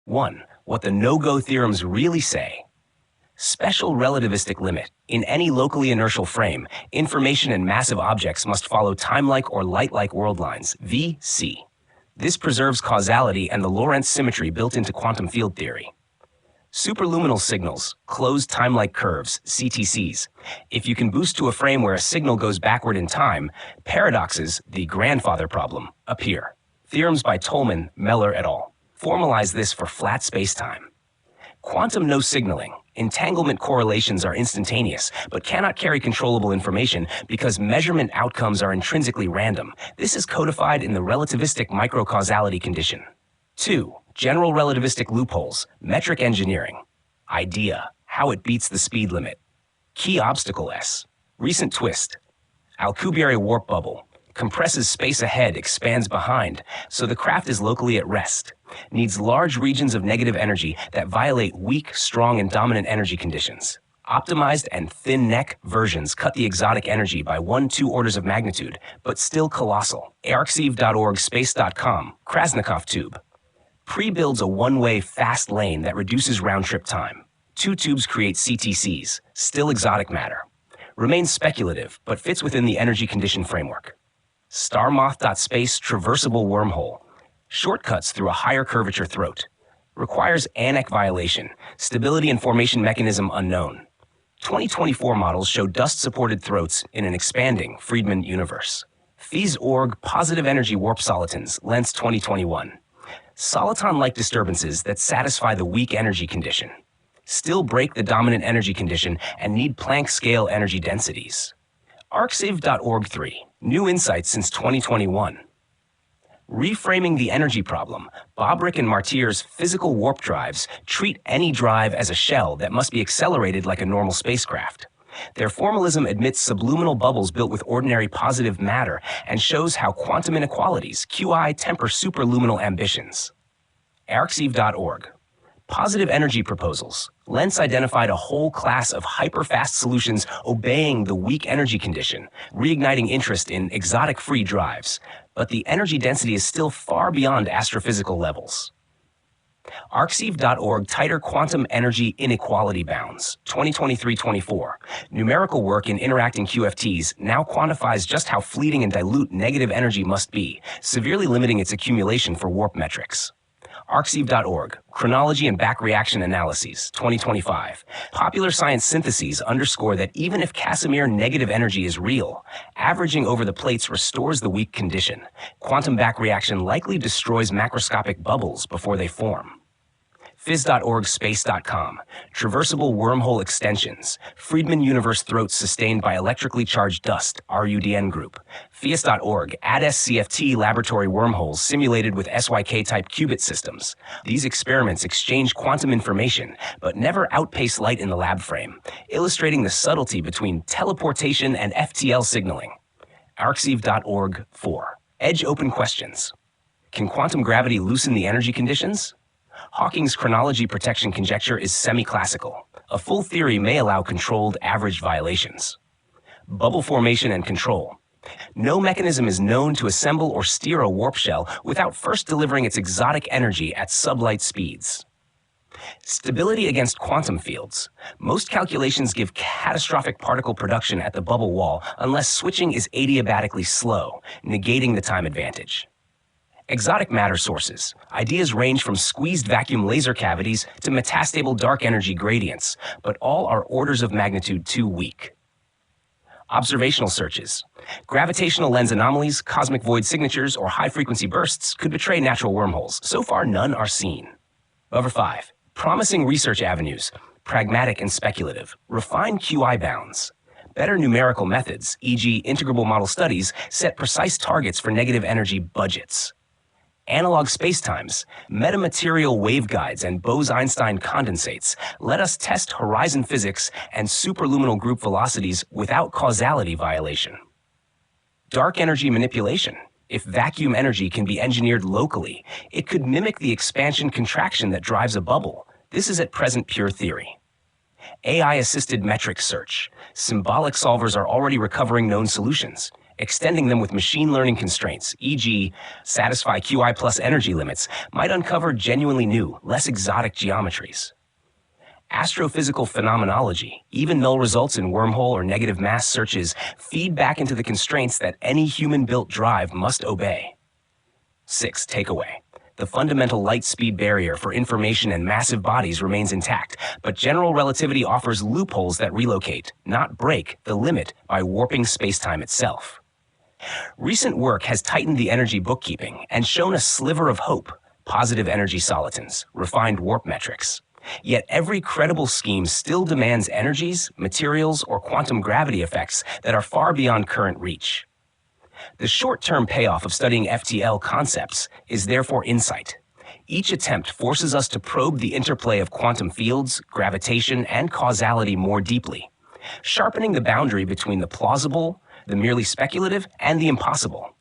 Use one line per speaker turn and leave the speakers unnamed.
1. What the no-go theorems really say. Special relativistic limit. In any locally inertial frame, information and massive objects must follow time-like or light-like world lines, VC. This preserves causality and the Lorentz symmetry built into quantum field theory. Superluminal signals, closed time-like curves, CTCs. If you can boost to a frame where a signal goes backward in time, paradoxes, the grandfather problem, appear. Theorems by Tolman, Meller et al. Formalize this for flat spacetime. Quantum no signaling. Entanglement correlations are instantaneous, but cannot carry controllable information because measurement outcomes are intrinsically random. This is codified in the relativistic microcausality condition. 2. General relativistic loopholes, metric engineering. Idea, how it beats the speed limit. Key obstacle S. Recent twist. Alcubierre warp bubble. Compresses space ahead, expands behind, so the craft is locally at rest. Needs large regions of negative energy that violate weak, strong, and dominant energy conditions. Optimized and thin neck versions cut the exotic energy by 1-2 orders of magnitude, but still colossal. arxiv.org, space.com, Krasnikov tube. Pre-builds a one-way fast lane that reduces round-trip time. 2 tubes create CTCs, still exotic matter. Remains speculative, but fits within the energy condition framework. Starmoth.space traversable wormhole. Shortcuts through a higher curvature throat. Requires ANEC violation. Stability and formation mechanism unknown. 2024 models show dust-supported throats in an expanding Friedman universe. Phys.org positive energy warp solitons, Lens 2021. Soliton-like disturbances that satisfy the weak energy condition. Still break the dominant energy condition and need Planck scale energy densities. arxiv.org 3. New insights since 2021. Reframing the energy problem, Bobrick and Martier's physical warp drives treat any drive as a shell that must be accelerated like a normal spacecraft. Their formalism admits subliminal bubbles built with ordinary positive matter and shows how quantum inequalities, QI, temper superluminal ambitions. arxiv.org. Positive energy proposals. Lentz identified a whole class of hyperfast solutions obeying the weak energy condition, reigniting interest in exotic free drives. But the energy density is still far beyond astrophysical levels. arxiv.org tighter quantum energy inequality bounds, 2023-24. Numerical work in interacting QFTs now quantifies just how fleeting and dilute negative energy must be, severely limiting its accumulation for warp metrics. arxiv.org, Chronology and Back Reaction Analyses, 2025. Popular science syntheses underscore that even if Casimir negative energy is real, averaging over the plates restores the weak condition. Quantum back reaction likely destroys macroscopic bubbles before they form. Phys.org, space.com. Traversable wormhole extensions. Friedman universe throats sustained by electrically charged dust, RUDN group. Fias.org, ADS-CFT laboratory wormholes simulated with SYK-type qubit systems. These experiments exchange quantum information, but never outpace light in the lab frame, illustrating the subtlety between teleportation and FTL signaling. arxiv.org 4. Edge open questions. Can quantum gravity loosen the energy conditions? Hawking's chronology protection conjecture is semi-classical. A full theory may allow controlled averaged violations. Bubble formation and control. No mechanism is known to assemble or steer a warp shell without first delivering its exotic energy at sublight speeds. Stability against quantum fields. Most calculations give catastrophic particle production at the bubble wall unless switching is adiabatically slow, negating the time advantage. Exotic matter sources. Ideas range from squeezed vacuum laser cavities to metastable dark energy gradients, but all are orders of magnitude too weak. Observational searches. Gravitational lens anomalies, cosmic void signatures, or high-frequency bursts could betray natural wormholes. So far, none are seen. Number 5. Promising research avenues. Pragmatic and speculative. Refined QI bounds. Better numerical methods, e.g. integrable model studies, set precise targets for negative energy budgets. Analog spacetimes, metamaterial waveguides, and Bose-Einstein condensates let us test horizon physics and superluminal group velocities without causality violation. Dark energy manipulation. If vacuum energy can be engineered locally, it could mimic the expansion-contraction that drives a bubble. This is at present pure theory. AI-assisted metric search. Symbolic solvers are already recovering known solutions. Extending them with machine learning constraints, e.g., satisfy QI plus energy limits, might uncover genuinely new, less exotic geometries. Astrophysical phenomenology, even null results in wormhole or negative mass searches, feed back into the constraints that any human-built drive must obey. 6. Takeaway. The fundamental light-speed barrier for information and massive bodies remains intact, but general relativity offers loopholes that relocate, not break, the limit by warping spacetime itself. Recent work has tightened the energy bookkeeping and shown a sliver of hope: positive energy solitons, refined warp metrics. Yet every credible scheme still demands energies, materials, or quantum gravity effects that are far beyond current reach. The short-term payoff of studying FTL concepts is therefore insight. Each attempt forces us to probe the interplay of quantum fields, gravitation, and causality more deeply, sharpening the boundary between the plausible, the merely speculative, and the impossible.